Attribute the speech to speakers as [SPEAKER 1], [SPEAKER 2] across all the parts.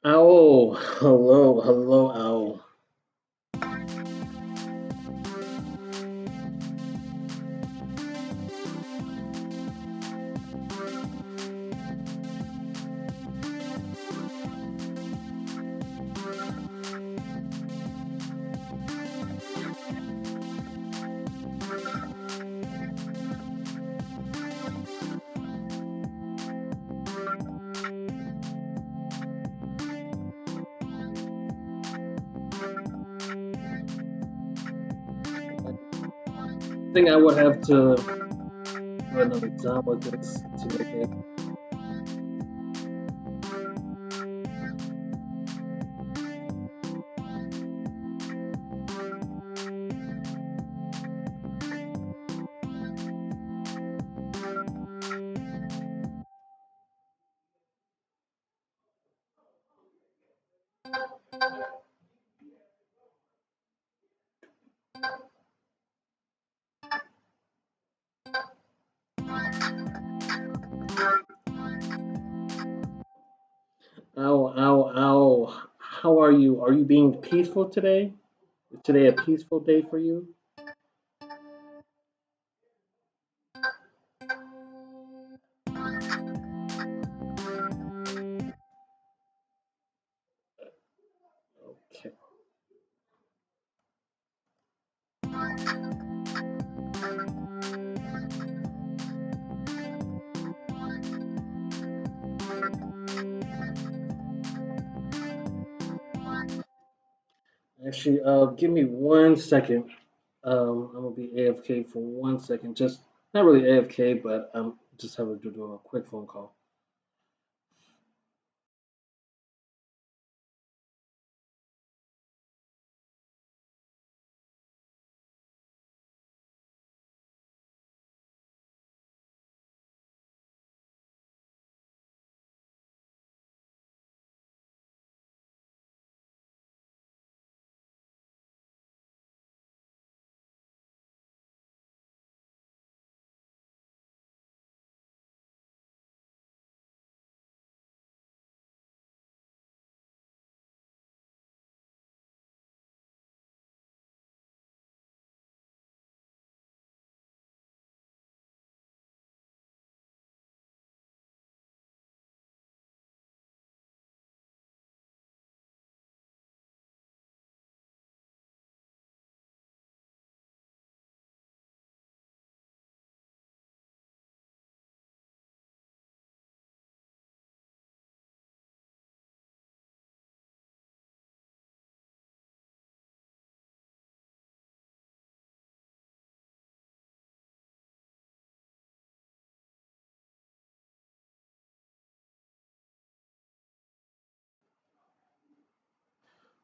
[SPEAKER 1] Owl, hello, hello, owl. I think I would have to run an exam with this to make it. Owl, owl, owl. How are you? Are you being peaceful today? Is today a peaceful day for you? Okay. Actually, give me 1 second. I'm gonna be AFK for 1 second. Just not really AFK, but I'm just having to do a quick phone call.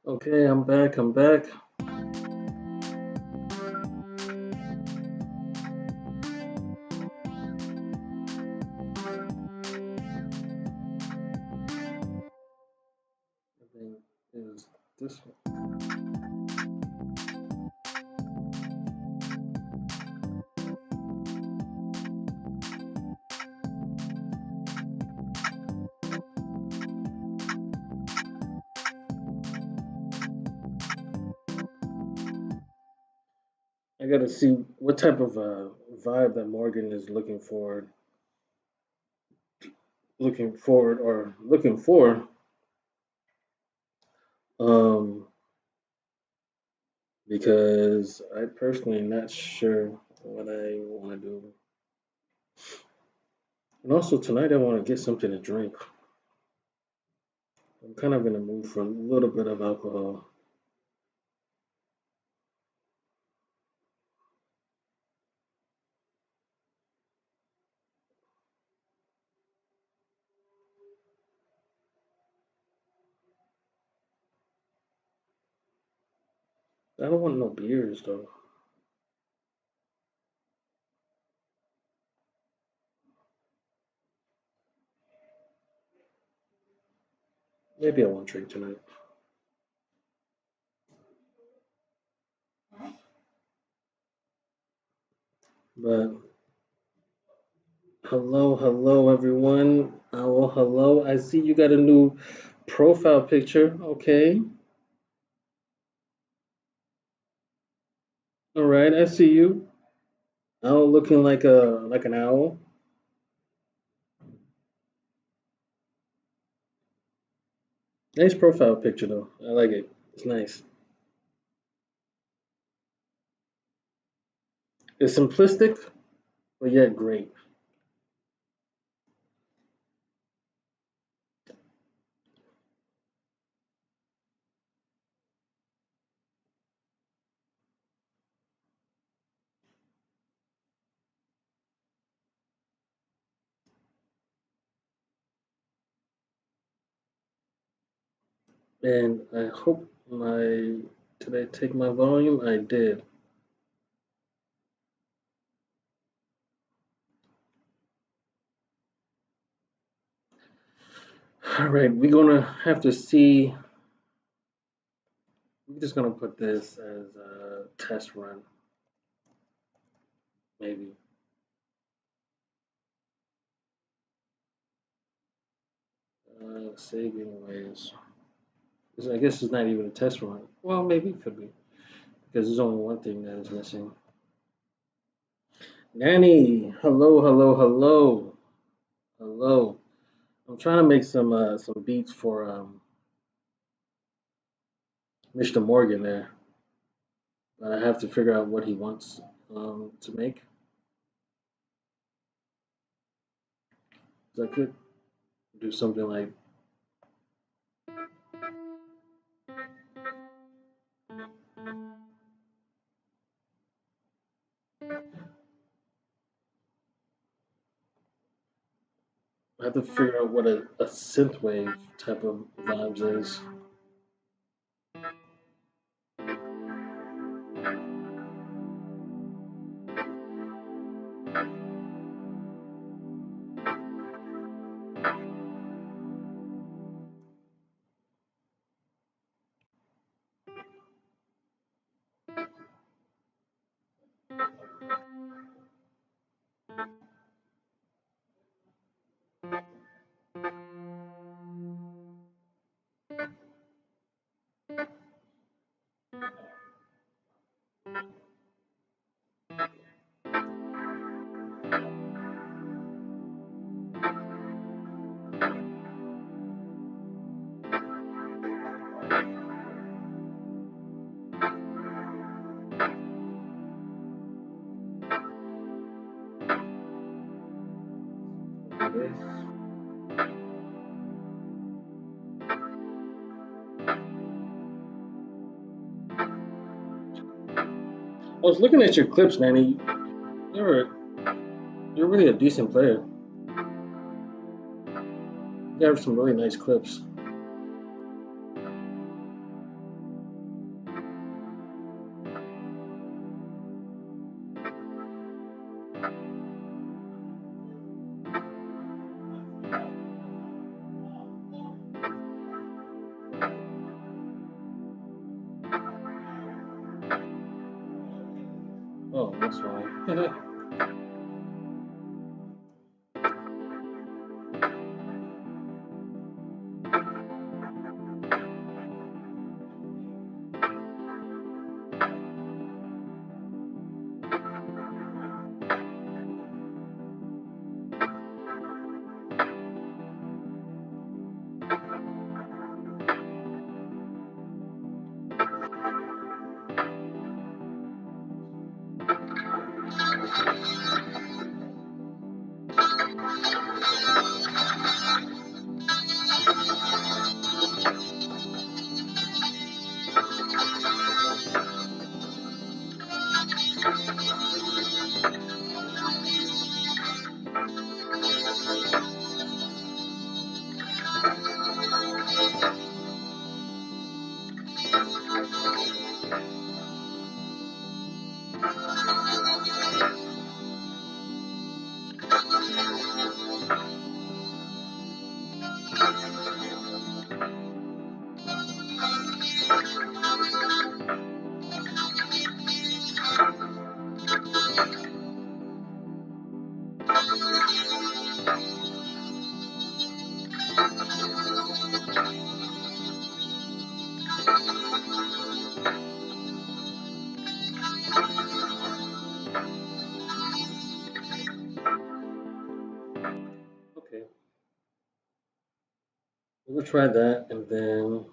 [SPEAKER 1] Okay, I'm back. I'm back. I think is this one. I gotta see what type of vibe that Morgan is looking for. Um, because I personally not sure what I want to do. And also tonight I want to get something to drink. I'm kind of in the mood for a little bit of alcohol. I don't want no beers though. Maybe I won't drink tonight. But hello, hello everyone. Oh, hello. I see you got a new Profile picture, okay. All right, I see you. Owl looking like an owl. Nice profile picture though. I like it. It's nice. It's simplistic, but yet great. And I hope my did I take my volume? I did. All right, we're gonna have to see. We're just gonna put this as a test run, maybe. Save anyways. I guess it's not even a test run. Well, maybe it could be because there's only one thing that is missing. Nanny, hello, hello, hello, hello. I'm trying to make some beats for Mr. Morgan there, but I have to figure out what he wants to make. So I could do something like I have to figure out what a synthwave type of vibes is. I was looking at your clips, Manny. You're you're really a decent player. You have some really nice clips. Oh, that's fine. try that, and then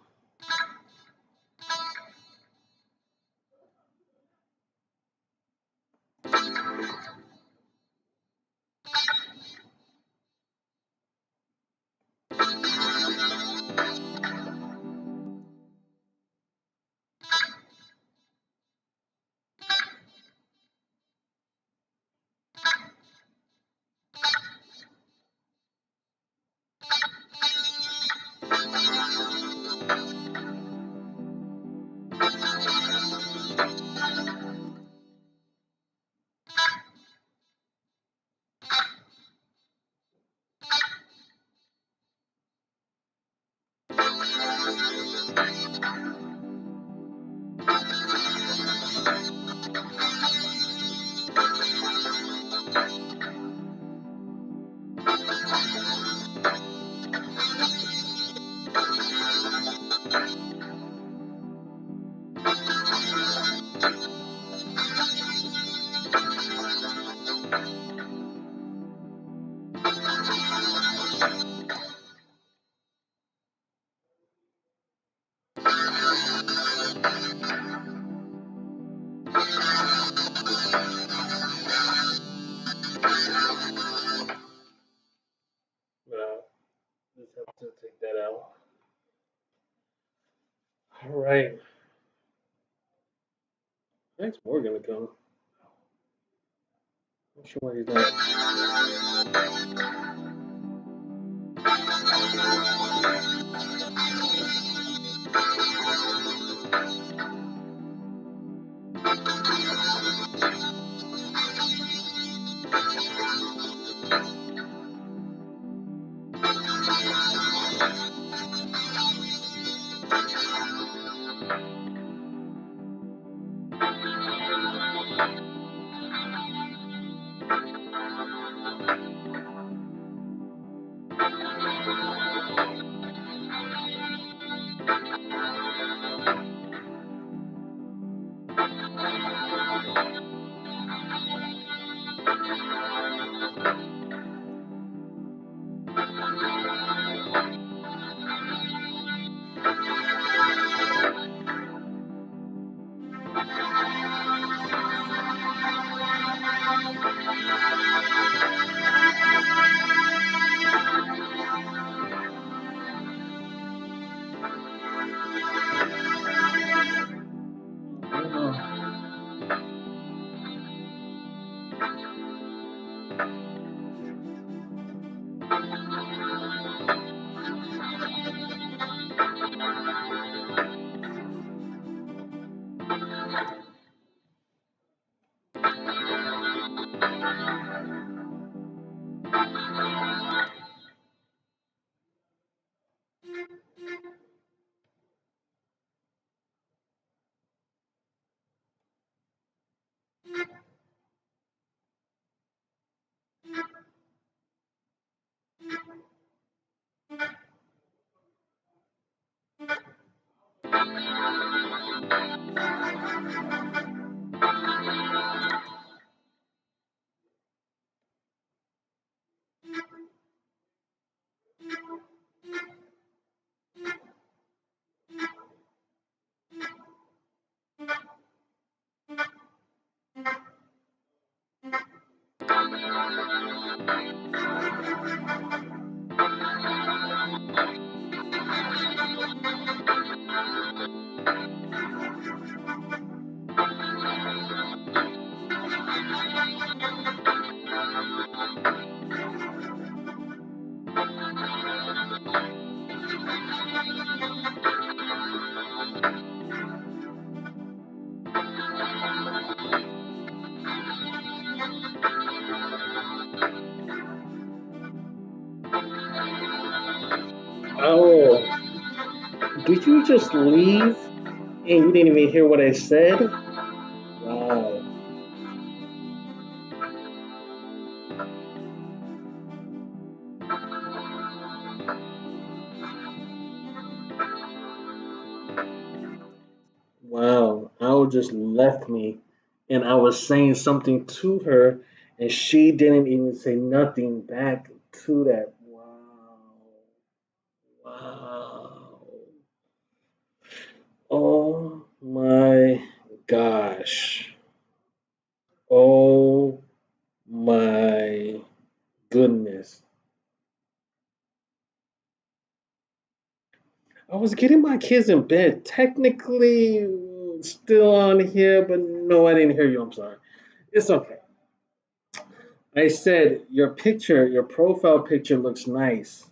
[SPEAKER 1] just have to take that out. All right, next more gonna come. Not sure why he's not. Oh, did you just leave and you didn't even hear what I said? Wow. Wow. Al just left me and I was saying something to her and she didn't even say nothing back to that. Wow. Wow. gosh. Oh my goodness. I was getting my kids in bed. Technically, still on here, but no, I didn't hear you. I'm sorry. It's okay. I said your picture, your profile picture looks nice.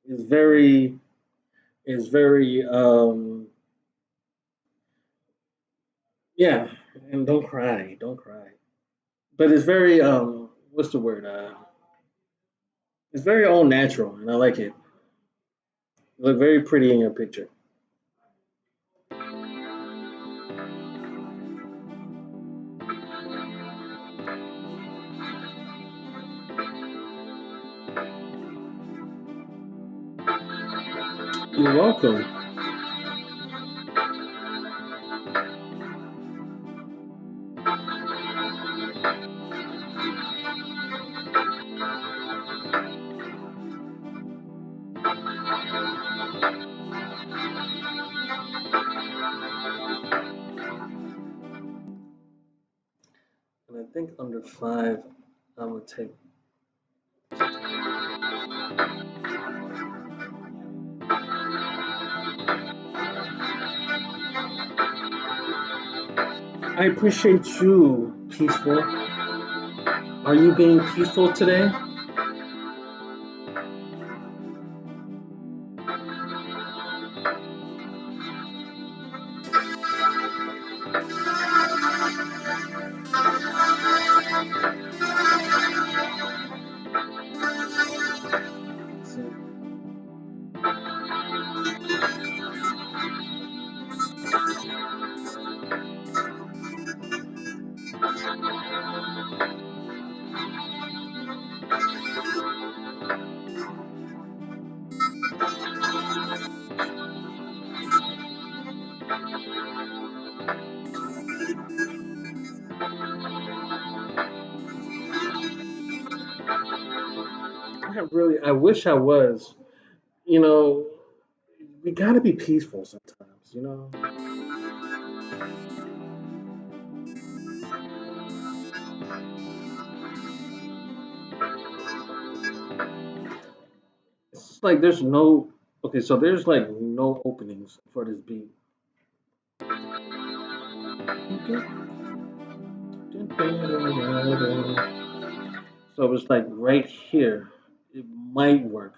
[SPEAKER 1] It's very, it's very, yeah. And don't cry, don't cry. But it's very, what's the word? It's very all natural, and I like it. You look very pretty in your picture. You're welcome. And I think under 5, I'm gonna take. I appreciate you, peaceful. Are you being peaceful today? I wish I was. You know, we gotta be peaceful sometimes. You know, it's like there's no. Okay, so there's like no openings for this beat. So it's like right here. It might work.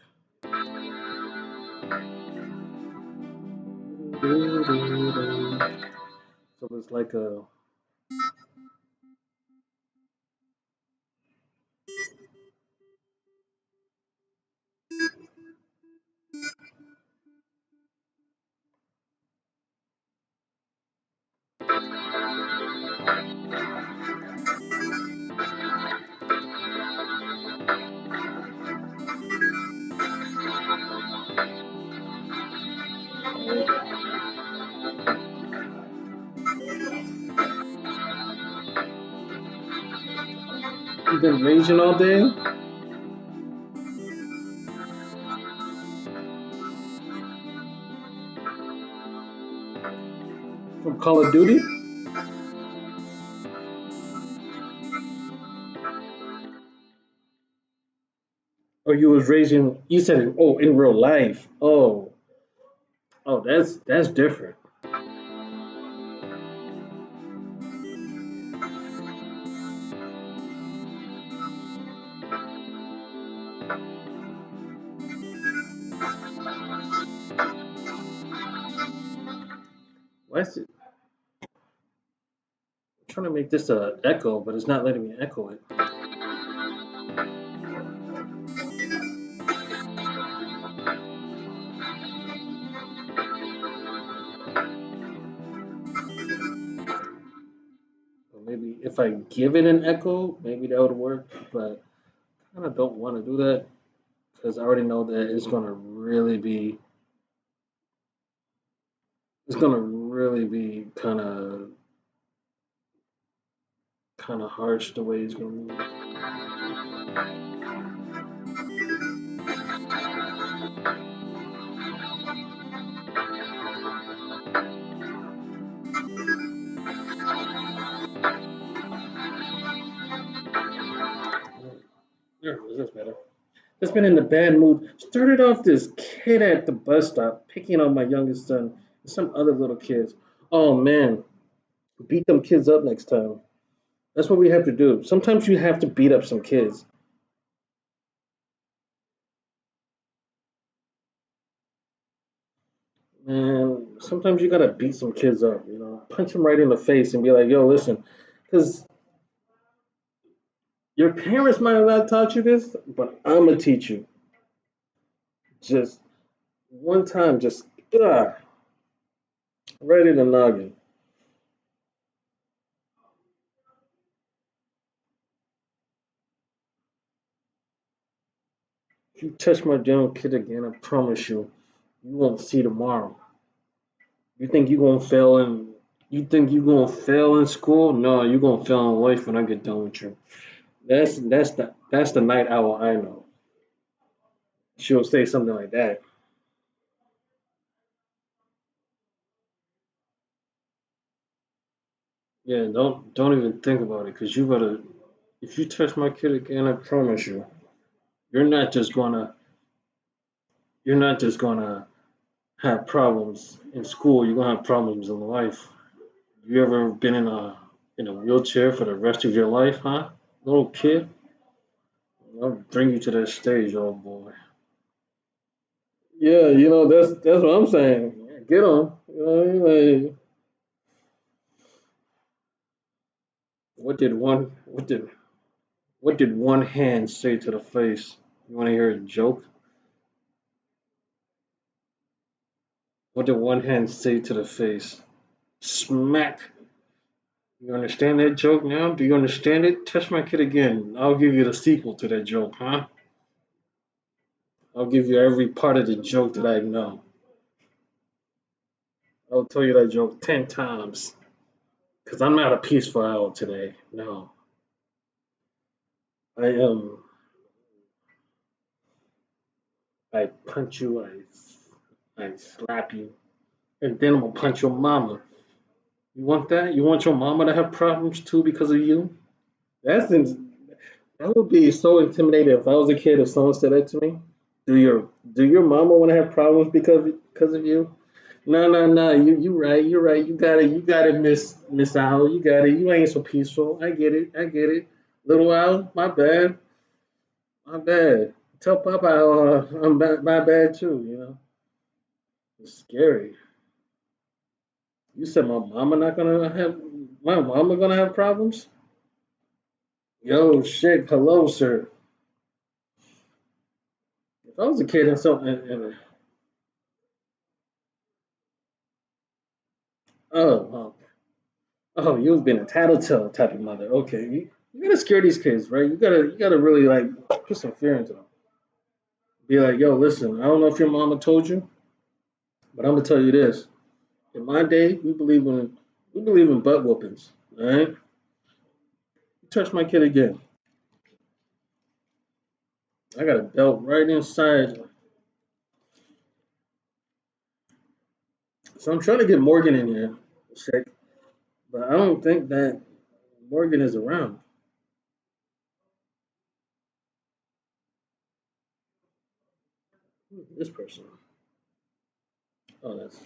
[SPEAKER 1] So it's like a. You've been raging all day from Call of Duty, or you was raging? You said, "Oh, in real life." Oh, oh, that's different. Why is it I'm trying to make this a echo, but it's not letting me echo it? Or maybe if I give it an echo, maybe that would work. But I kind of don't want to do that because I already know that it's gonna really be kind of harsh the way it's gonna move. That's better. Just been in a bad mood. Started off this kid at the bus stop picking on my youngest son and some other little kids. Oh man, beat them kids up next time. That's what we have to do. Sometimes you have to beat up some kids. Man, sometimes you gotta beat some kids up, punch them right in the face and be like, yo, listen, because your parents might have not taught you this, but I'm gonna teach you. Just one time, just right in the noggin. If you touch my damn kid again, I promise you, you won't see tomorrow. You think you gonna fail in you think you gonna fail in school? No, you gonna fail in life when I get done with you. That's the night owl I know. She'll say something like that. Yeah, don't even think about it, cause you gotta. If you touch my kid again, I promise you, you're not just gonna you're not just gonna have problems in school. You're gonna have problems in life. You ever been in a wheelchair for the rest of your life, huh? Little kid, I'll bring you to that stage, old boy. Yeah, that's what I'm saying. Get on. Like, what did one hand say to the face? You want to hear a joke? What did one hand say to the face? Smack. You understand that joke now? Do you understand it? Touch my kid again. I'll give you the sequel to that joke, huh? I'll give you every part of the joke that I know. I'll tell you that joke 10 times. Because I'm not a peaceful owl today. No. I am. I punch you. I slap you. And then I'm going to punch your mama. You want that? You want your mama to have problems too because of you? That's that would be so intimidating if I was a kid if someone said that to me. Do your mama want to have problems because of you? No, no, no. You right. You're right. You got it, Miss Owl. You got it. You ain't so peaceful. I get it. I get it. Little Owl, my bad. My bad. Tell Papa my bad too. It's scary. You said my mama gonna have problems. Yo, shit. Hello, sir. If I was a kid and something, oh, oh, you've been a tattletale type of mother. Okay, you gotta scare these kids, right? You gotta really like put some fear into them. Be like, yo, listen, I don't know if your mama told you, but I'm gonna tell you this. In my day, we believe in butt whoopings. All right, you touch my kid again, I got a belt right inside. So I'm trying to get Morgan in here, check, but I don't think that Morgan is around. This person. Oh, that's.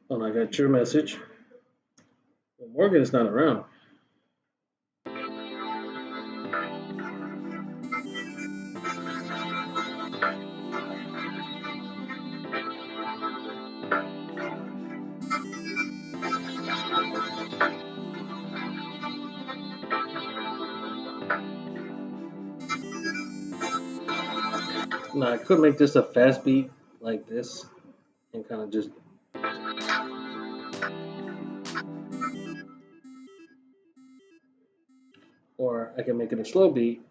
[SPEAKER 1] Oh, I got your message. Well, Morgan is not around. No, I could make this a fast beat like this and kind of just, or I can make it a slow beat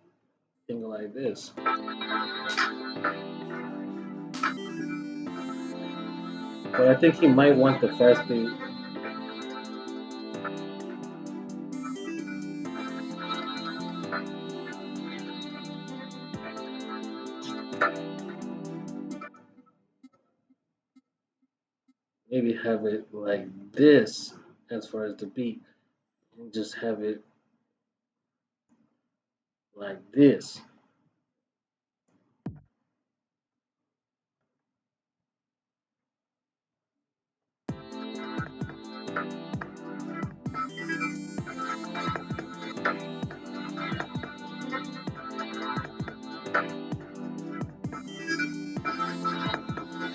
[SPEAKER 1] and go like this. But I think he might want the fast beat. Maybe have it like this. as far as the beat, and just have it like this.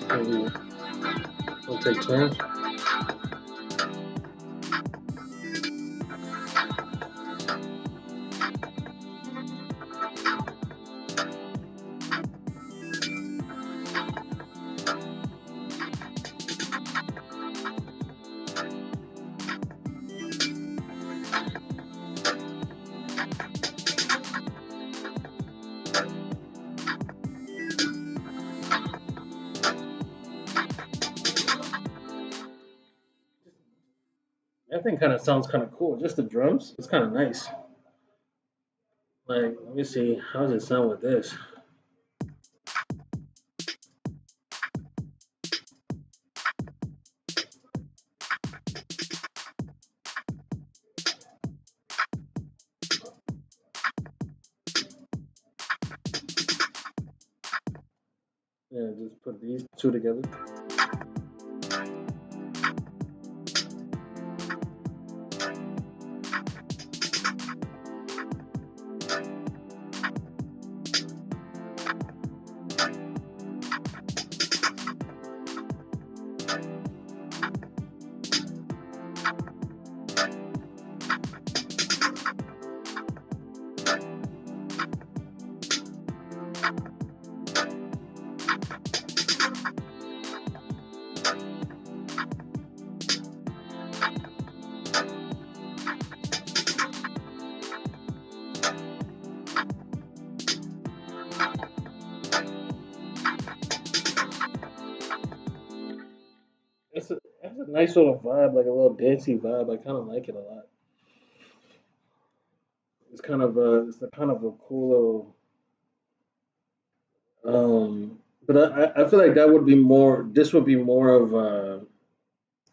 [SPEAKER 1] Maybe we'll take turns. That thing kind of sounds kind of cool. Just the drums, it's kind of nice. Like, let me see, how does it sound with this? Yeah, just put these two together. It's a nice little vibe, like a little dancey vibe. I kind of like it a lot. It's a kind of a cool little. But I feel like that would be more. This would be more of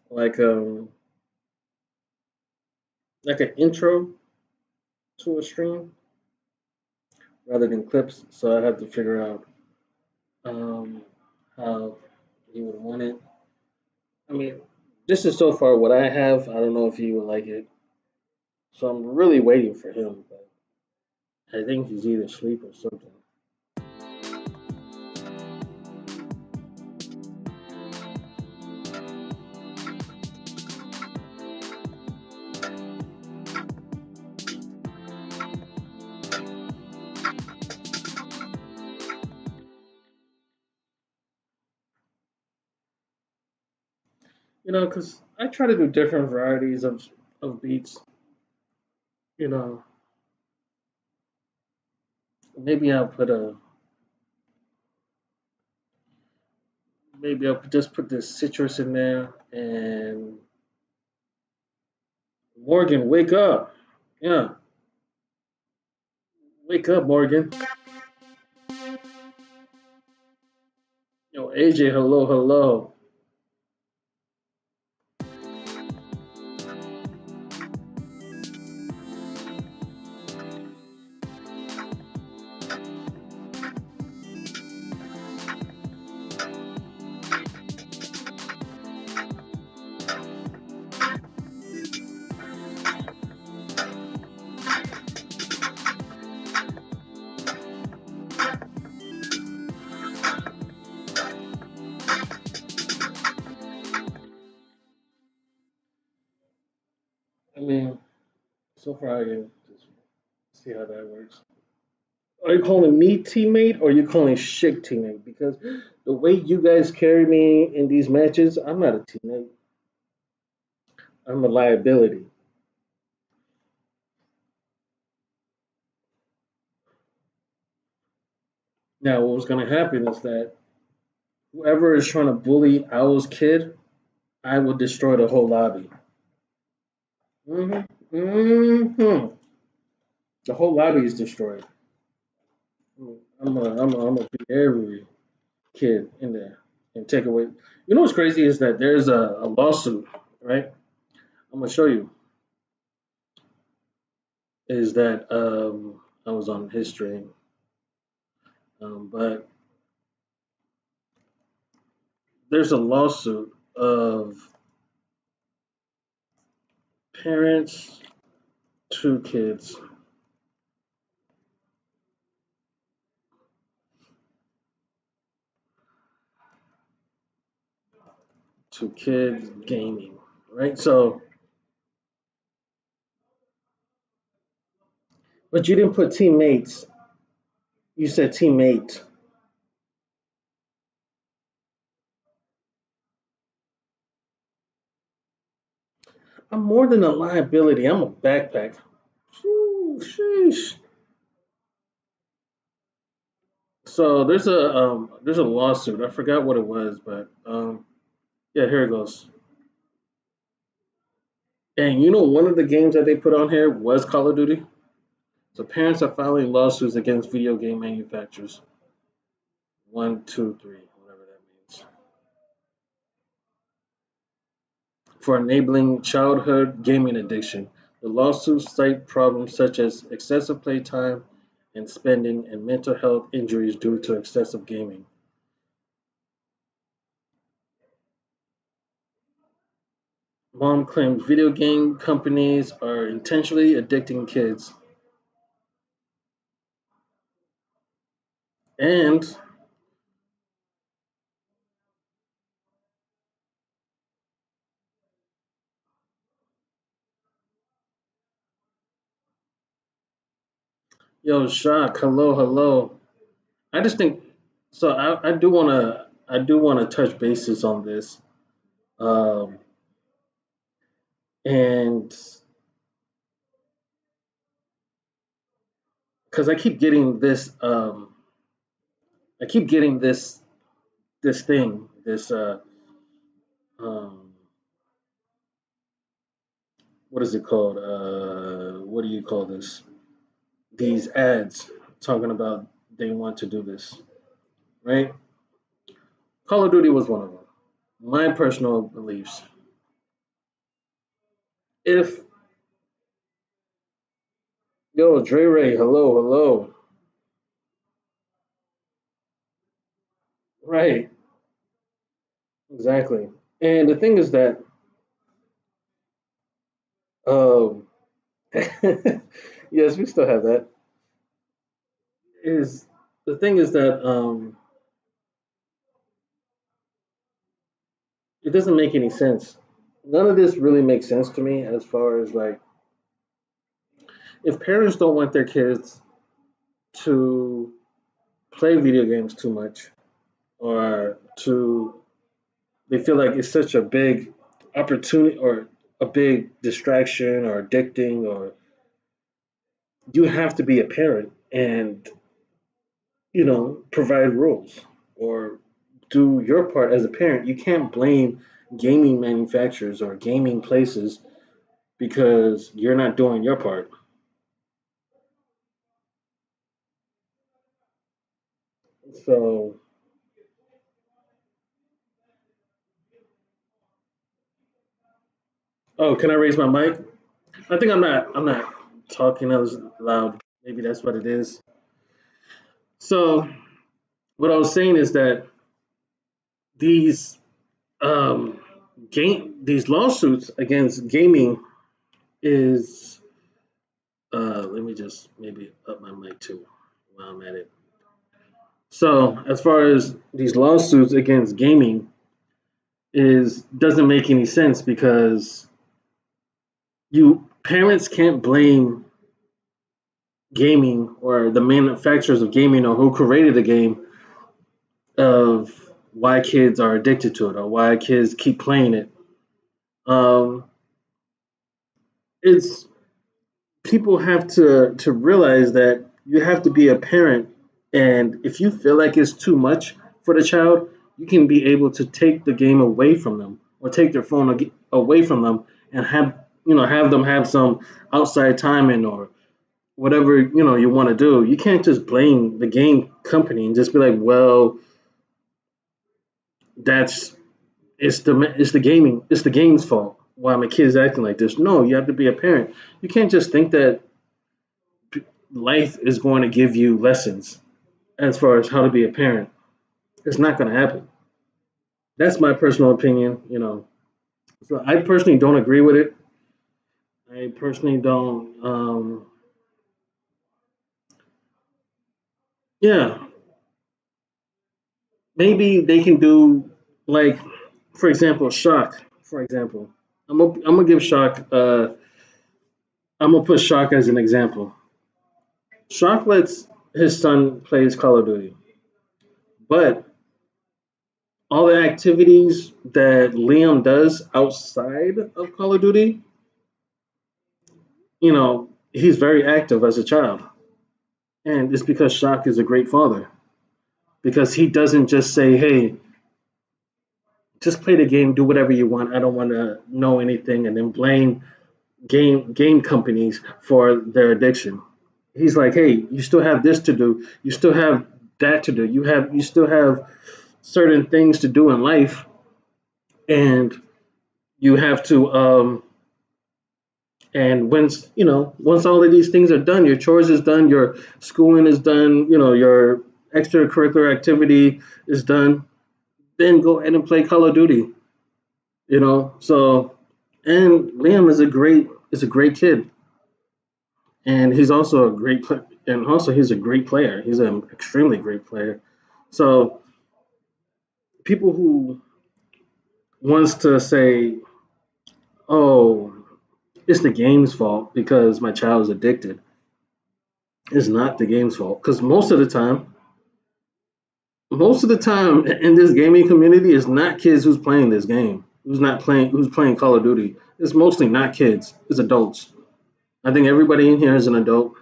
[SPEAKER 1] like um like an intro to a stream rather than clips. So I have to figure out um how he would want it. I mean, this is so far what I have. I don't know if he would like it. So I'm really waiting for him, but I think he's either asleep or something. Because I try to do different varieties of beats. You know, maybe I'll put a maybe I'll just put this citrus in there and Morgan, wake up. Yeah, wake up, Morgan. Yo, AJ, hello, hello. I mean, so far I can just see how that works. Are you calling me teammate or are you calling Shik teammate? Because the way you guys carry me in these matches, I'm not a teammate. I'm a liability. Now, what was going to happen is that whoever is trying to bully Owl's kid, I will destroy the whole lobby. hmm hmm The whole lobby is destroyed. I'm gonna beat every kid in there and take away. You know what's crazy is that there's a lawsuit, right? I'm gonna show you is that I was on history, but there's a lawsuit of parents to kids to kids gaming, right? So, but you didn't put teammates. You said teammate. I'm more than a liability. I'm a backpack. Ooh, sheesh. So there's a lawsuit. I forgot what it was, but yeah, here it goes. And you know, one of the games that they put on here was Call of Duty. So parents are filing lawsuits against video game manufacturers. One, two, three, whatever that means, for enabling childhood gaming addiction. The lawsuits cite problems such as excessive playtime and spending and mental health injuries due to excessive gaming. Mom claims video game companies are intentionally addicting kids. And yo, shock, hello, hello. I just think so. I do wanna touch bases on this, um, and because I keep getting this thing, um, what is it called? What do you call this? These ads talking about they want to do this, right? Call of Duty was one of them. My personal beliefs. If yo Dre Ray, hello, hello, right? Exactly. And the thing is that, um, yes, we still have that. Is the thing is that it doesn't make any sense. None of this really makes sense to me as far as like if parents don't want their kids to play video games too much or to they feel like it's such a big opportunity or a big distraction or addicting or you have to be a parent and provide rules or do your part as a parent. You can't blame gaming manufacturers or gaming places because you're not doing your part. So, oh, can I raise my mic? I think I'm not talking as loud. Maybe that's what it is. So, what I was saying is that these um these lawsuits against gaming is let me just maybe up my mic too while I'm at it. So, as far as these lawsuits against gaming is doesn't make any sense because you parents can't blame gaming or the manufacturers of gaming or who created the game of why kids are addicted to it or why kids keep playing it. Um, it's people have to realize that you have to be a parent, and if you feel like it's too much for the child, you can be able to take the game away from them or take their phone away from them and have them have some outside timing or whatever you want to do. You can't just blame the game company and just be like, well, that's it's the game's fault. why my kid's acting like this. No, you have to be a parent. You can't just think that life is going to give you lessons as far as how to be a parent. It's not going to happen. That's my personal opinion. So I personally don't agree with it. I personally don't. Yeah, maybe they can do like, for example, Shock. For example, I'm gonna give Shock. I'm gonna put Shock as an example. Shock lets his son plays Call of Duty, but all the activities that Liam does outside of Call of Duty, he's very active as a child, and it's because Shock is a great father. Because he doesn't just say, "Hey, just play the game, do whatever you want. I don't want to know anything," and then blame game companies for their addiction. He's like, "Hey, you still have this to do. You still have that to do. You still have certain things to do in life, and you have to and once all of these things are done, your chores is done, your schooling is done, your extracurricular activity is done, then go ahead and play Call of Duty." So, and Liam is a great kid, and he's also a and also he's a great player. He's an extremely great player. So people who wants to say, "Oh, it's the game's fault because my child is addicted," is not the game's fault. Because most of the time in this gaming community, it's not kids who's playing this game, who's playing Call of Duty. It's mostly not kids. It's adults. I think everybody in here is an adult,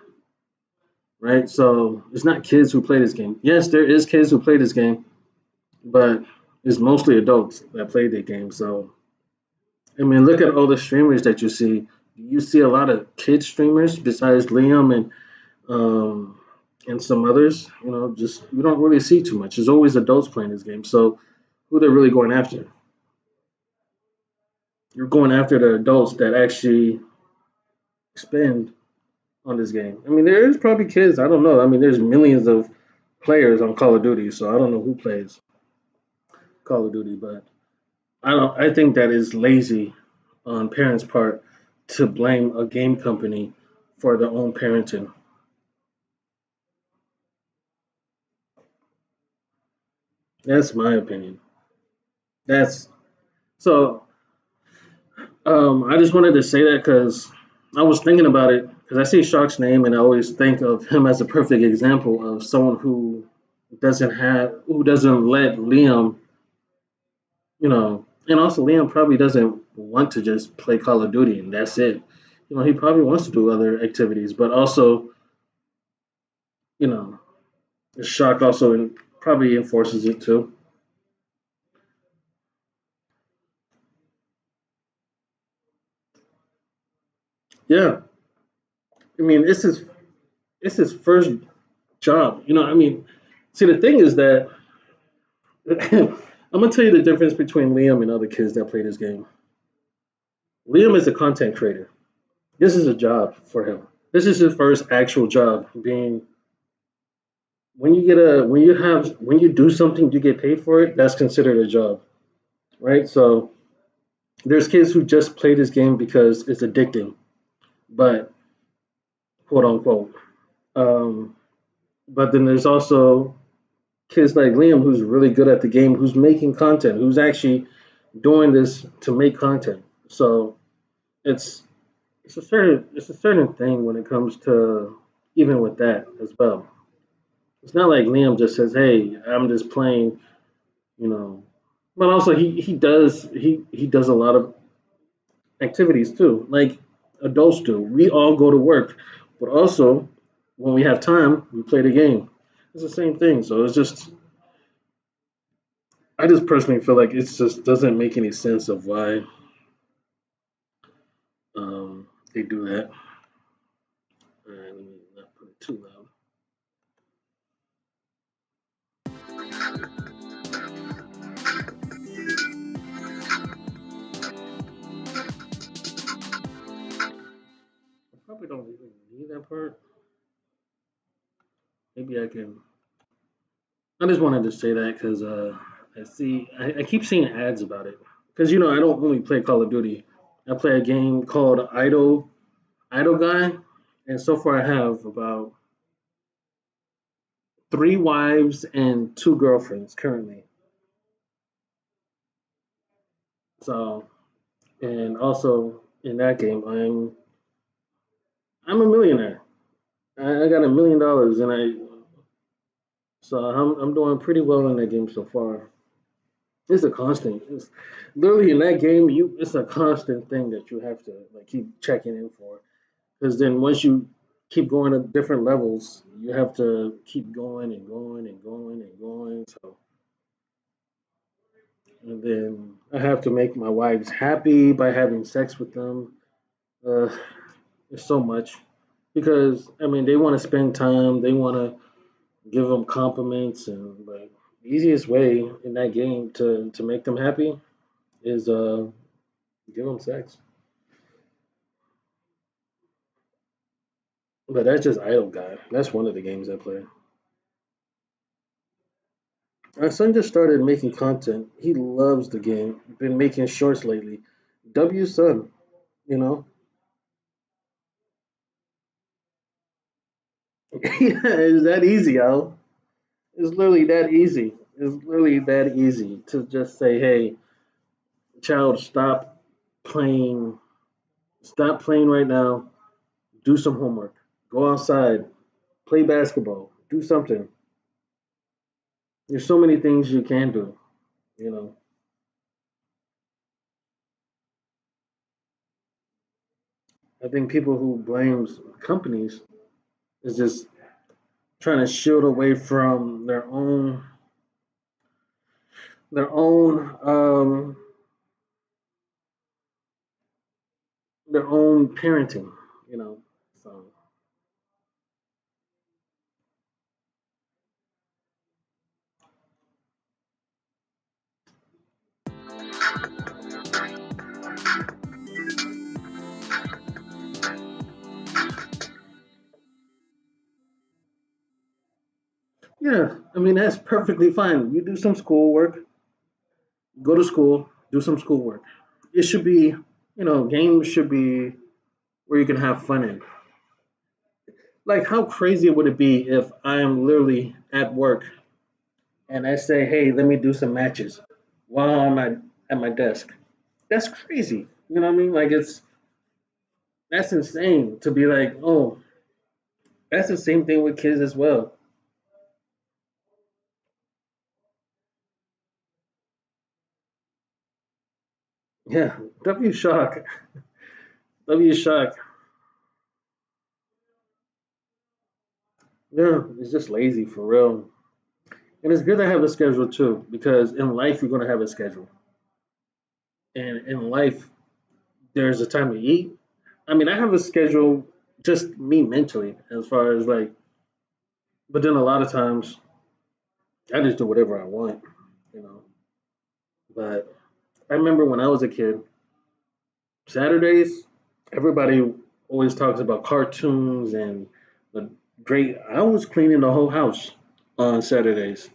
[SPEAKER 1] right? So it's not kids who play this game. Yes, there is kids who play this game, but it's mostly adults that play the game. So I mean, look at all the streamers that you see. You see a lot of kid streamers besides Liam and some others. Just you don't really see too much. There's always adults playing this game. So who they're really going after? You're going after the adults that actually spend on this game. I mean, there is probably kids. I don't know. I mean, there's millions of players on Call of Duty, so I don't know who plays Call of Duty, but I don't. I think that is lazy on parents' part to blame a game company for their own parenting. That's my opinion. That's so. I just wanted to say that because I was thinking about it because I see Shark's name and I always think of him as a perfect example of someone who doesn't let Liam, and also Liam probably doesn't want to just play Call of Duty and that's it. He probably wants to do other activities, but also, you know, Shark also probably enforces it too. Yeah, I mean, it's his first job. I mean, see, the thing is that I'm gonna tell you the difference between Liam and other kids that play this game. Liam is a content creator. This is a job for him. This is his first actual job. Being when you do something, you get paid for it. That's considered a job, right? So there's kids who just play this game because it's addicting, but quote unquote. Um, but then there's also kids like Liam who's really good at the game, who's making content, who's actually doing this to make content. So it's it's a certain thing when it comes to even with that as well. It's not like Liam just says, "Hey, I'm just playing," you know. But also he does a lot of activities too, like adults do. We all go to work, but also when we have time, we play the game. It's the same thing. So I just personally feel like it just doesn't make any sense of why they do that. Let me not put it too loud. don't even need that part. Maybe I can. I just wanted to say that because I keep seeing ads about it. Because I don't really play Call of Duty. I play a game called Idle Guy, and so far I have about three wives and two girlfriends currently. So, and also in that game, I'm a millionaire. I got $1 million, and I'm doing pretty well in that game so far. It's a constant. It's literally in that game. It's a constant thing that you have to like keep checking in for. Because then once you keep going to different levels, you have to keep going and going and going and going. So and then I have to make my wives happy by having sex with them. Uh, it's so much because I mean they want to spend time. They want to give them compliments and like the easiest way in that game to make them happy is give them sex. But that's just Idle Guy. That's one of the games I play. My son just started making content. He loves the game. Been making shorts lately. W son, you know. Yeah, it's that easy, Al. It's literally that easy. It's literally that easy to just say, "Hey, child, playing. Stop playing right now. Do some homework. Go outside. Play basketball. Do something." There's so many things you can do. You know. I think people who blames companies is just trying to shield away from their own their own parenting, you know. So yeah, I mean that's perfectly fine. You do some schoolwork, go to school, do some schoolwork. It should be, games should be where you can have fun in. Like how crazy would it be if I am literally at work and I say, "Hey, let me do some matches," while I'm at my desk? That's crazy. You know what I mean? Like that's insane to be like, oh, that's the same thing with kids as well. Yeah, W shock. W shock. Yeah, it's just lazy for real. And it's good to have a schedule too, because in life you're gonna have a schedule. And in life there's a time to eat. I mean, I have a schedule just me mentally as far as like, but then a lot of times I just do whatever I want, you know. But I remember when I was a kid, Saturdays, everybody always talks about cartoons and the great. I was cleaning the whole house on Saturdays.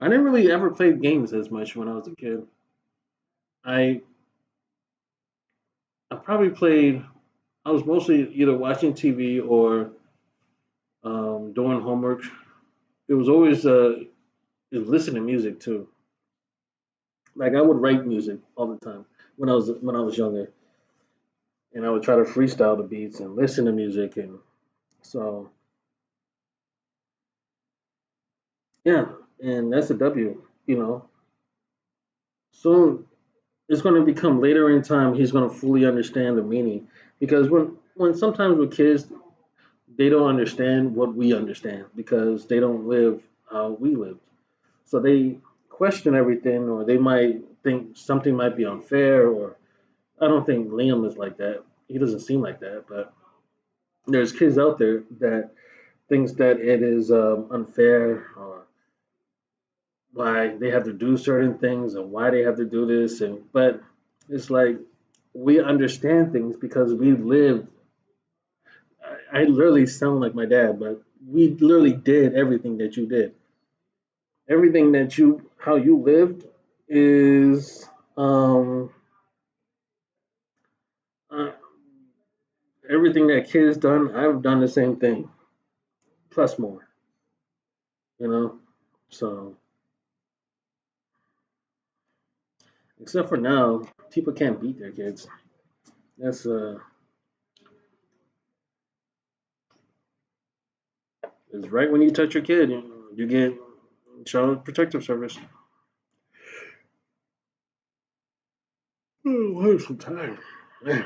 [SPEAKER 1] I didn't really ever play games as much when I was a kid. I I probably played. I was mostly either watching TV or doing homework. It was always listening to music too. Like I would write music all the time when I was younger, and I would try to freestyle the beats and listen to music, and so yeah, and that's a W. Soon it's going to become later in time. He's going to fully understand the meaning because when sometimes with kids they don't understand what we understand because they don't live how we lived. So they question everything, or they might think something might be unfair. Or I don't think Liam is like that. He doesn't seem like that, but there's kids out there that thinks that it is unfair, or why they have to do certain things and why they have to do this. And but it's like we understand things because we lived I literally sound like my dad, but we literally did everything that you did. Everything that you, how you lived, is um, uh, everything that kids done. I've done the same thing, plus more. You know, so except for now, people can't beat their kids. That's it's right when you touch your kid, you get child protective service. Oh, I have some time. Man.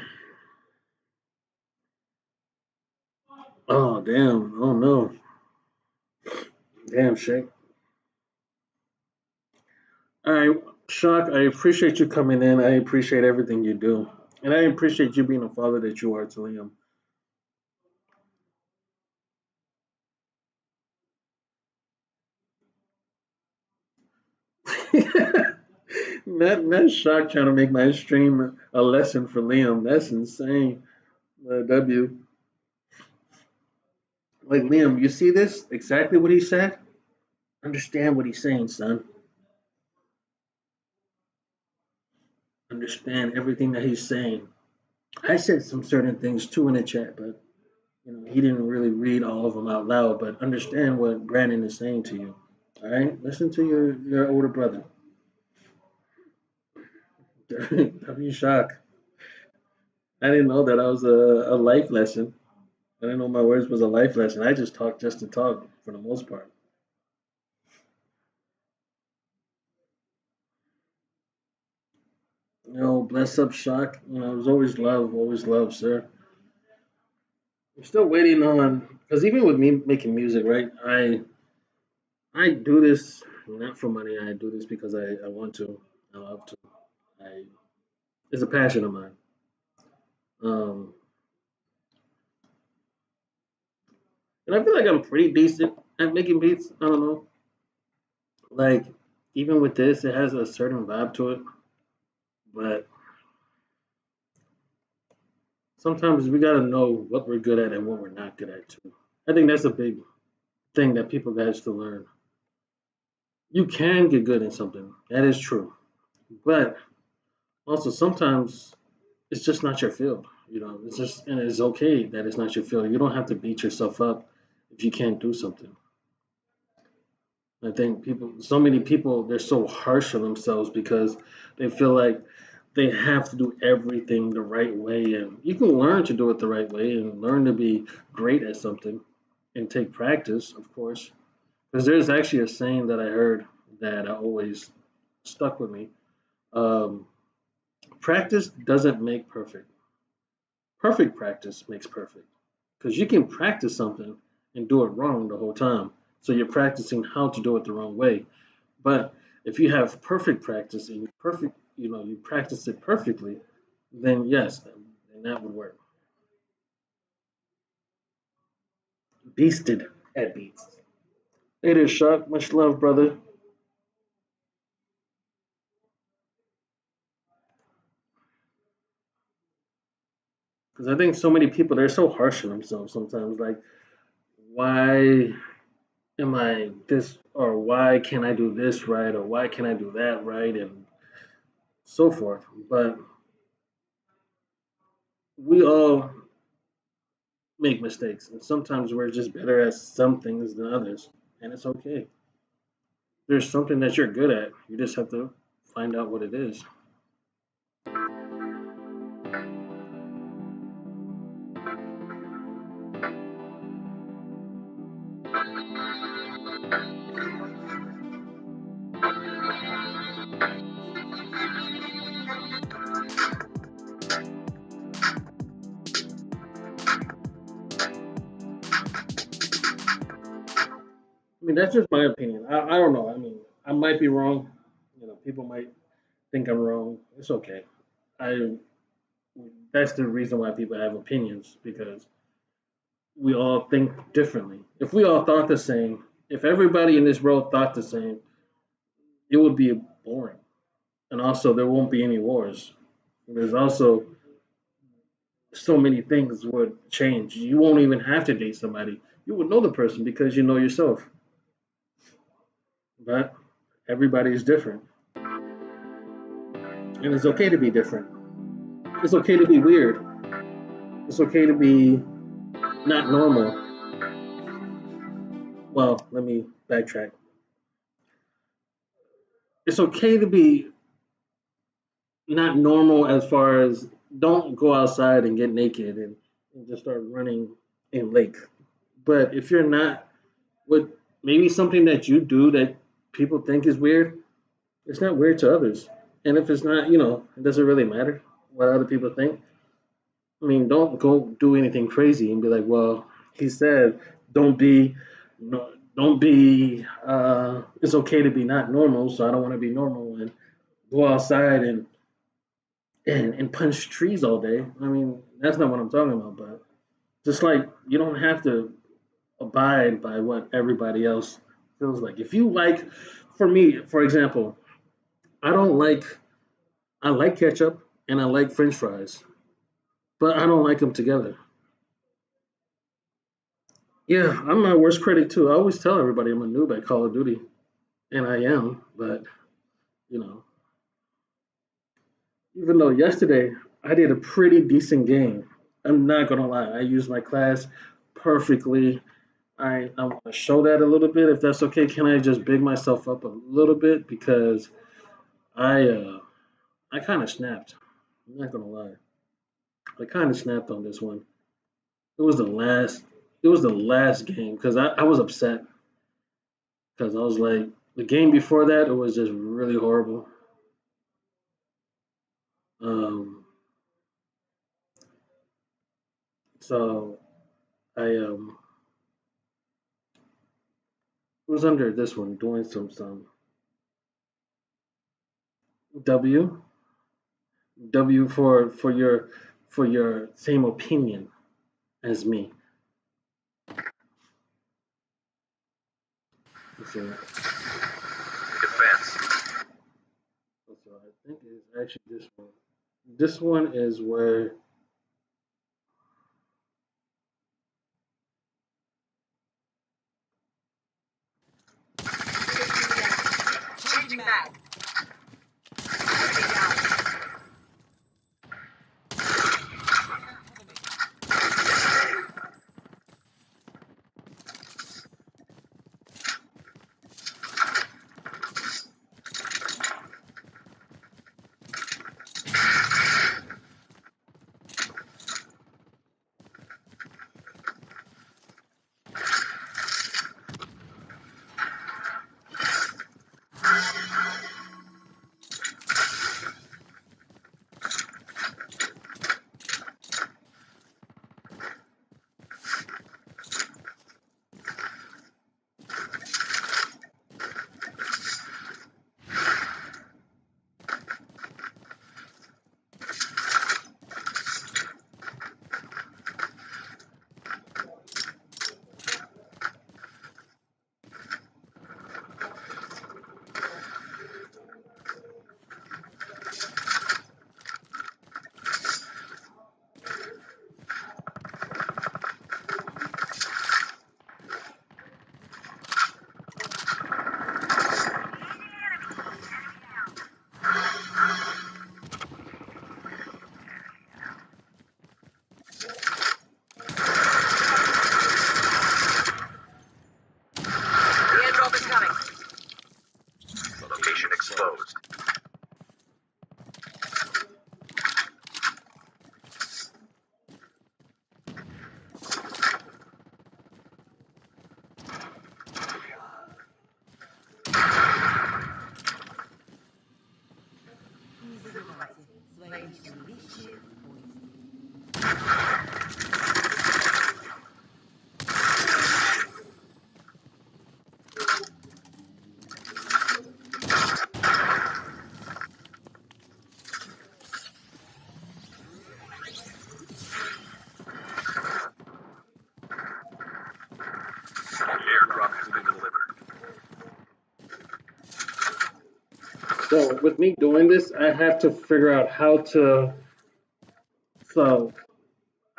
[SPEAKER 1] Oh damn! Oh no! Damn, Shake. All right, Shock. I appreciate you coming in. I appreciate everything you do, and I appreciate you being a father that you are to Liam. Not Shock trying to make my stream a lesson for Liam. That's insane. W. Like Liam, you see this? Exactly what he said. Understand what he's saying, son. Understand everything that he's saying. I said some certain things too in the chat, but he didn't really read all of them out loud. But understand what Brandon is saying to you. All right, listen to your older brother. W shock. I didn't know that was a life lesson. I didn't know my words was a life lesson. I just talk just to talk for the most part. Bless up shock. It was always love, sir. I'm still waiting on because even with me making music, right? I do this not for money. I do this because I want to. I love to. I It's a passion of mine. Um, and I feel like I'm pretty decent at making beats. I don't know. Like even with this, it has a certain vibe to it, but sometimes we gotta know what we're good at and what we're not good at too. I think that's a big thing that people guys to learn. You can get good in something. That is true. But also sometimes it's just not your field. It's just and it's okay that it's not your field. You don't have to beat yourself up if you can't do something. I think so many people, they're so harsh on themselves because they feel like they have to do everything the right way. And you can learn to do it the right way and learn to be great at something and take practice, of course. Because there's actually a saying that I heard that I always stuck with me. Um, Practice doesn't make perfect. Perfect practice makes perfect. Because you can practice something and do it wrong the whole time. So you're practicing how to do it the wrong way. But if you have perfect practice and you practice it perfectly, then yes, then that would work. Beasted at beats. It is Shock. Much love, brother. Because I think so many people, they're so harsh on themselves sometimes. Like, why am I this, or why can't I do this right, or why can't I do that right, and so forth. But we all make mistakes, and sometimes we're just better at some things than others, and it's okay. There's something that you're good at. You just have to find out what it is. I mean, that's just my opinion. I don't know. I mean, I might be wrong. People might think I'm wrong. It's okay. I That's the reason why people have opinions because we all think differently. If we all thought the same, if everybody in this world thought the same, it would be boring. And also, there won't be any wars. There's also so many things would change. You won't even have to date somebody. You would know the person because you know yourself. But everybody is different, and it's okay to be different. It's okay to be weird. It's okay to be not normal. Well, let me backtrack. It's okay to be not normal as far as don't go outside and get naked and just start running in lake. But if you're not with maybe something that you do that people think is weird, it's not weird to others. And if it's not, it doesn't really matter what other people think. I mean, don't go do anything crazy and be like, well, he said, don't be, no, don't be. It's okay to be not normal, so I don't want to be normal and go outside and punch trees all day. I mean, that's not what I'm talking about. But just like you don't have to abide by what everybody else feels like. If you like, for me, for example, I don't like. I like ketchup and I like French fries, but I don't like them together. Yeah, I'm my worst critic too. I always tell everybody I'm a noob at Call of Duty, and I am. But you know, even though yesterday I did a pretty decent game, I'm not gonna lie. I used my class perfectly. I want to show that a little bit, if that's okay. Can I just big myself up a little bit because I uh, I kind of snapped. I'm not gonna lie. I kind of snapped on this one. It was the last. It was the last game because I was upset because I was like the game before that it was just really horrible. Um, so I was under this one doing some W W for your same opinion as me. So, so I think it's actually this one. This one is where
[SPEAKER 2] Changing mag. The airdrop is coming.
[SPEAKER 3] Location exposed.
[SPEAKER 2] Не забывайте, свои личные вещи в поезде.
[SPEAKER 3] Airdrop has been delivered.
[SPEAKER 1] so with me doing this, I have to figure out how to. So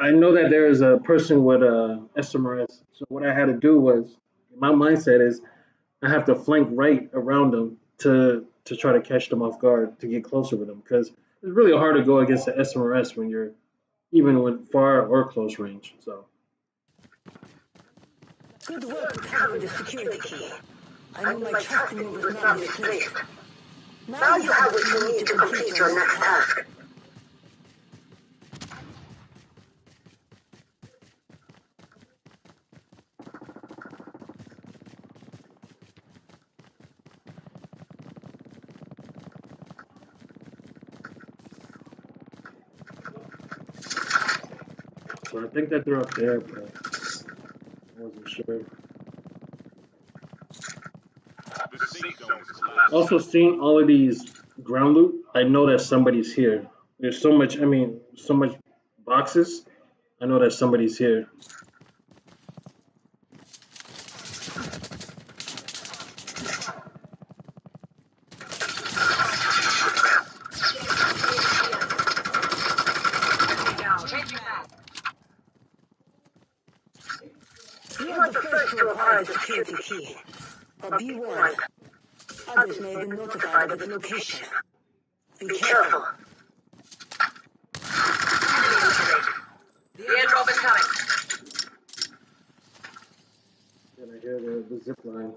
[SPEAKER 1] I know that there is a person with a SMRS. So what I had to do was, my mindset is I have to flank right around them to try to catch them off guard to get closer with them because it's really hard to go against the SMRS when you're even with far or close range. So
[SPEAKER 2] Good work recovering the security key. I knew my trust in you was not misplaced. Now you have what you need to complete your next task.
[SPEAKER 1] I think that they're up there, but I wasn't sure.
[SPEAKER 3] The safe zone is collapsing.
[SPEAKER 1] Also, seeing all of these ground loot, I know that somebody's here. There's so much. I mean, so much boxes. I know that somebody's here.
[SPEAKER 2] You are the first to acquire the security key. But be warned, others may have been notified of its location. Be careful.
[SPEAKER 4] The airdrop is coming.
[SPEAKER 1] And I hear the zip line.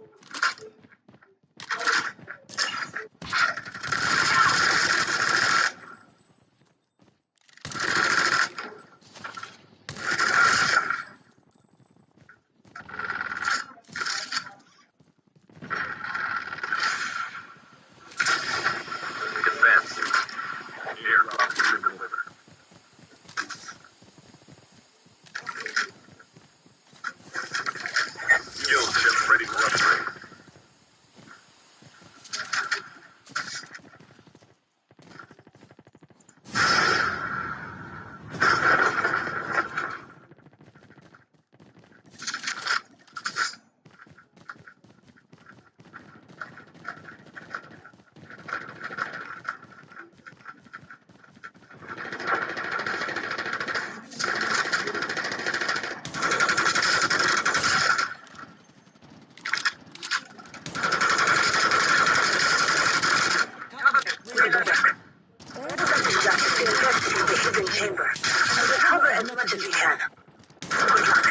[SPEAKER 3] Defense. Airdrop has been delivered. Skill chip ready for upgrade.
[SPEAKER 2] Chamber. I will cover as much as we can. Good luck.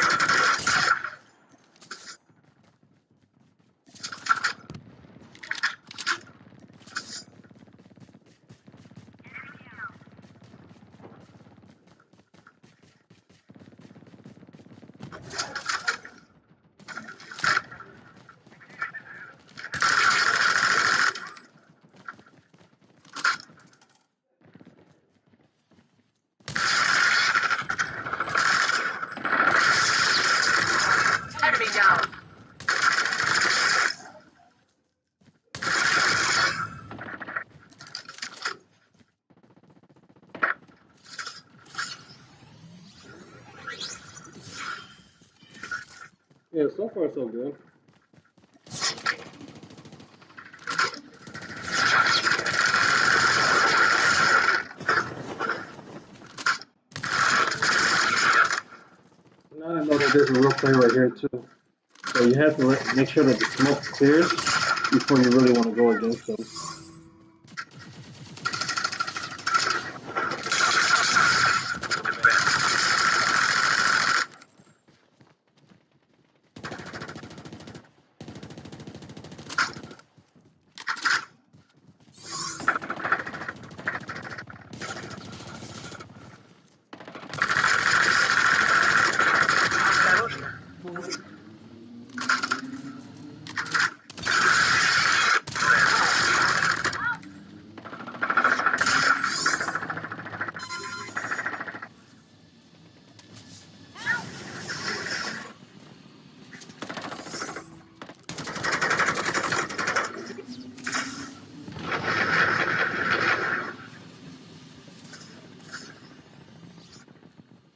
[SPEAKER 4] Enemy down.
[SPEAKER 1] Yeah, so far so good. Now I know that there's a real play right here too. So you have to make sure that the smoke clears before you really want to go against them.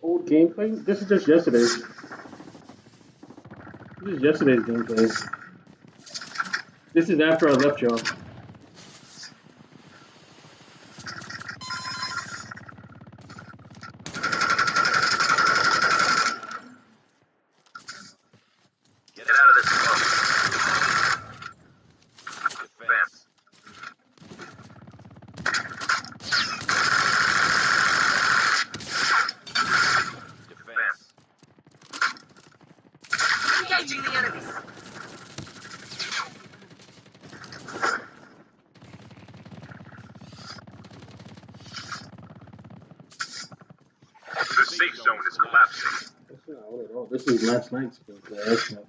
[SPEAKER 1] Old gameplay? This is just yesterday's. This is yesterday's gameplay. This is after I left y'all.
[SPEAKER 3] The safe zone is collapsing.
[SPEAKER 1] That's not old at all. This is last night's build. That's not.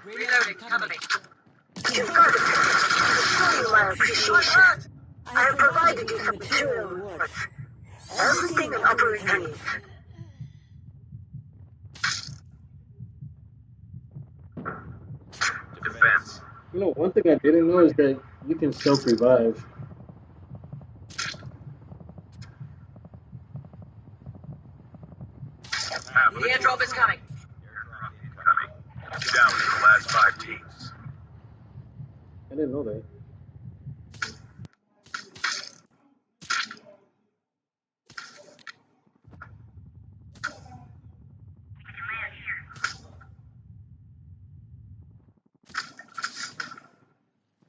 [SPEAKER 4] Reloading. Cover me.
[SPEAKER 2] You've got it. Show you my appreciation. I have provided you some material rewards. Everything an operator needs.
[SPEAKER 3] Defense.
[SPEAKER 1] You know, one thing I didn't know is that you can self-revive.
[SPEAKER 3] Half of
[SPEAKER 4] The airdrop is coming.
[SPEAKER 3] coming. Down to the last 5 teams.
[SPEAKER 1] I didn't know that.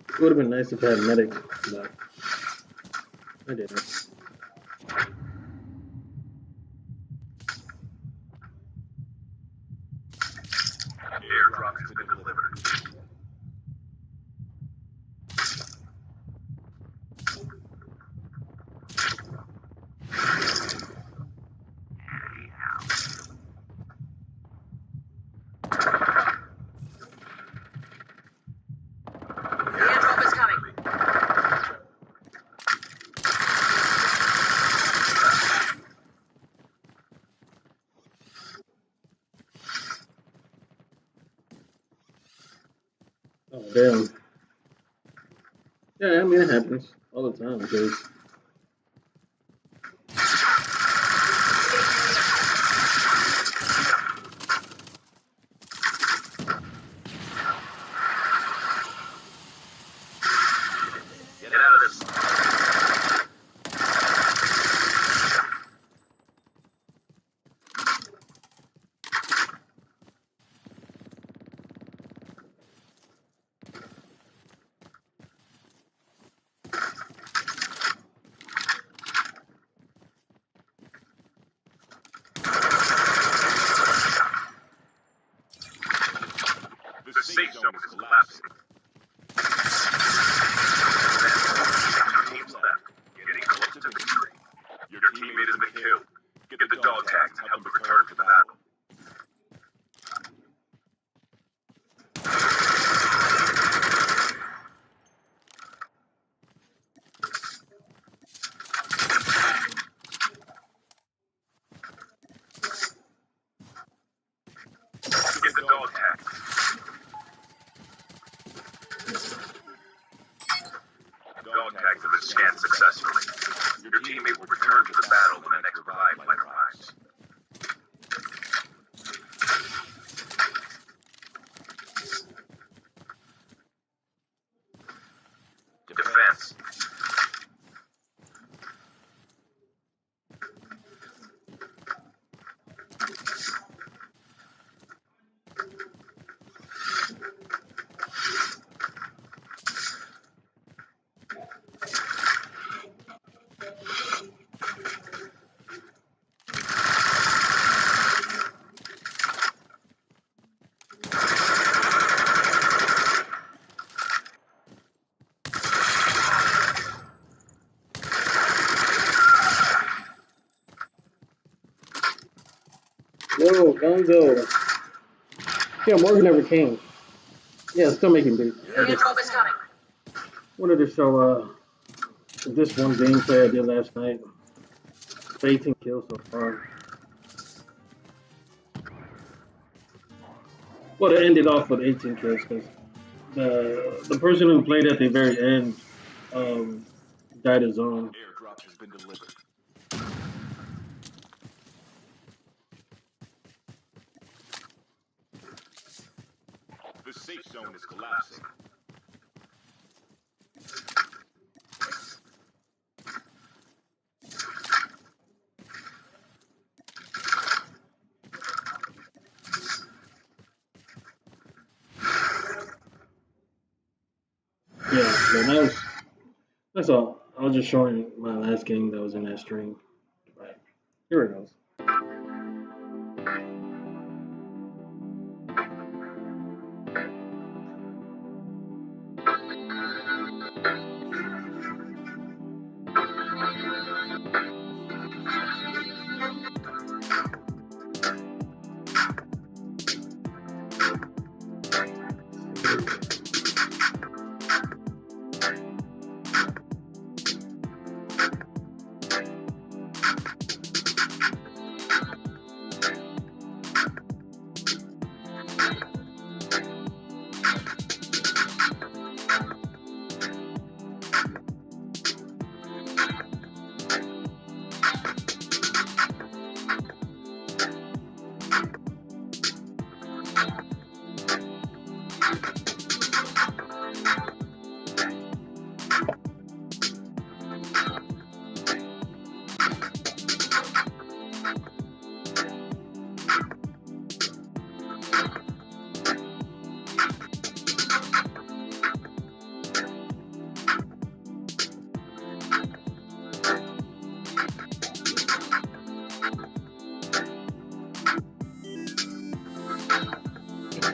[SPEAKER 1] It would have been nice if I had medic, but I didn't.
[SPEAKER 3] Airdrop has been delivered.
[SPEAKER 4] The airdrop is coming.
[SPEAKER 1] Oh, damn. Yeah, I mean, it happens all the time because
[SPEAKER 3] Get out of this. The safe zone is collapsing. 2 teams left. Getting close to victory. Your teammate has been killed. Get the dog tags and help them return to the battle. Get the dog tags. Dog tags have been scanned successfully. Your teammate will return to the battle when the next revive flight arrives. Defense.
[SPEAKER 1] yo, Gonzo. Yeah, Morgan never came. Yeah, still making beats.
[SPEAKER 4] The airdrop is coming.
[SPEAKER 1] Wanted to show this one gameplay I did last night. 18 kills so far. Well, it ended off with 18 kills because the person who played at the very end died his own.
[SPEAKER 3] Airdrop has been delivered. The safe zone is collapsing.
[SPEAKER 1] Yeah, so that's all. I was just showing my last game that was in that stream. Right. Here it goes.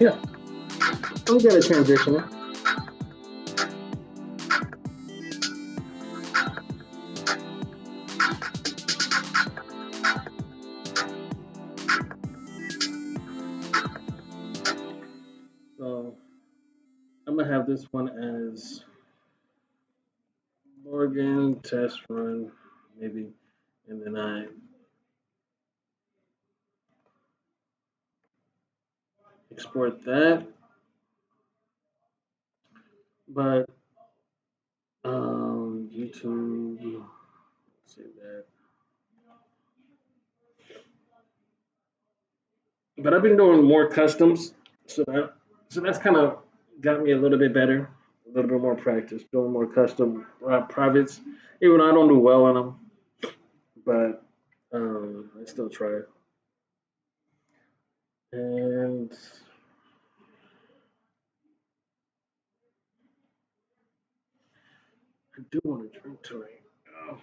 [SPEAKER 1] Yeah, I'm good at transitioning. So I'm gonna have this one as Morgan test run, maybe, and then I export that. But YouTube, save that. But I've been doing more customs, so that's kind of got me a little bit better, a little bit more practice doing more custom privates. Even though I don't do well on them, but I still try it. And I do want to drink tonight. Oh,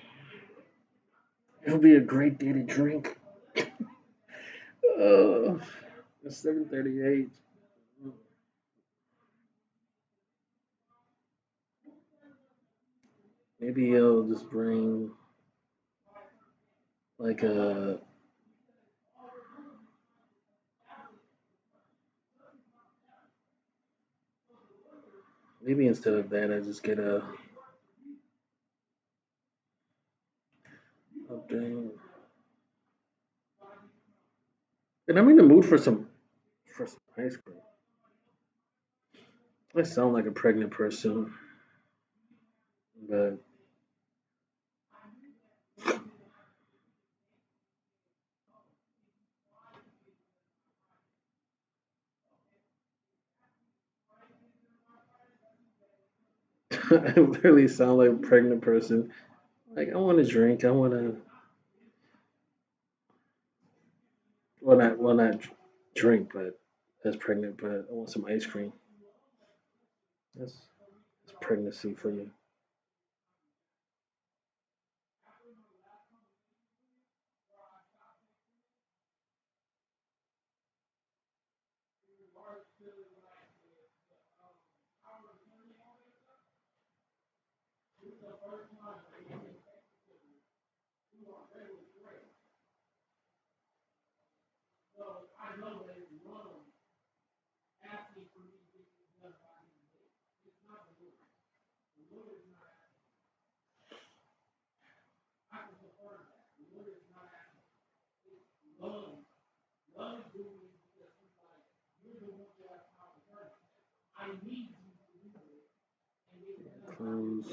[SPEAKER 1] it'll be a great day to drink. It's 7:38. Maybe I'll just bring like a maybe instead of that I just get a thing. And I'm in the mood for some ice cream. I sound like a pregnant person, but I literally sound like a pregnant person. Like I want to drink. I want to not drink, but as pregnant. But I want some ice cream. That's pregnancy for you. Clothes.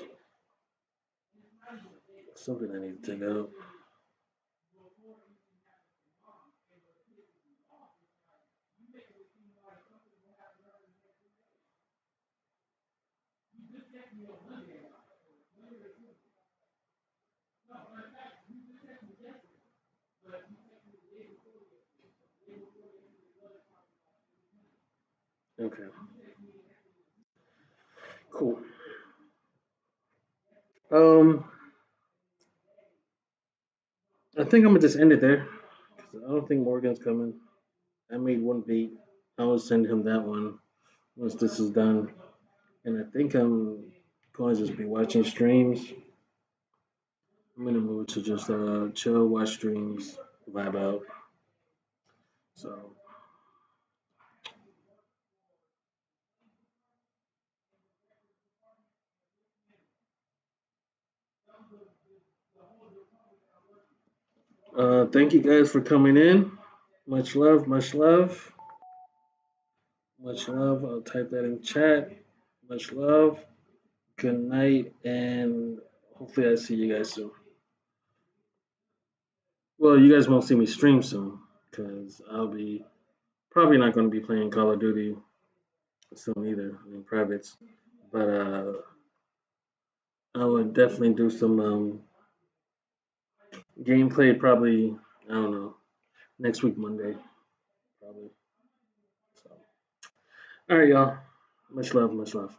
[SPEAKER 1] Something I need to take out. Okay. Cool. Um, I think I'm gonna just end it there. 'Cause I don't think Morgan's coming. I made one beat. I will send him that one once this is done. And I think I'm going to just be watching streams. I'm in the mood to just chill, watch streams, vibe out. So thank you guys for coming in. Much love, much love, much love. I'll type that in chat. Much love. Good night, and hopefully I see you guys soon. Well, you guys won't see me stream soon because I'll be probably not going to be playing Call of Duty soon either in privates. But I would definitely do some gameplay probably, I don't know, next week, Monday, probably. So, all right, y'all. Much love, much love.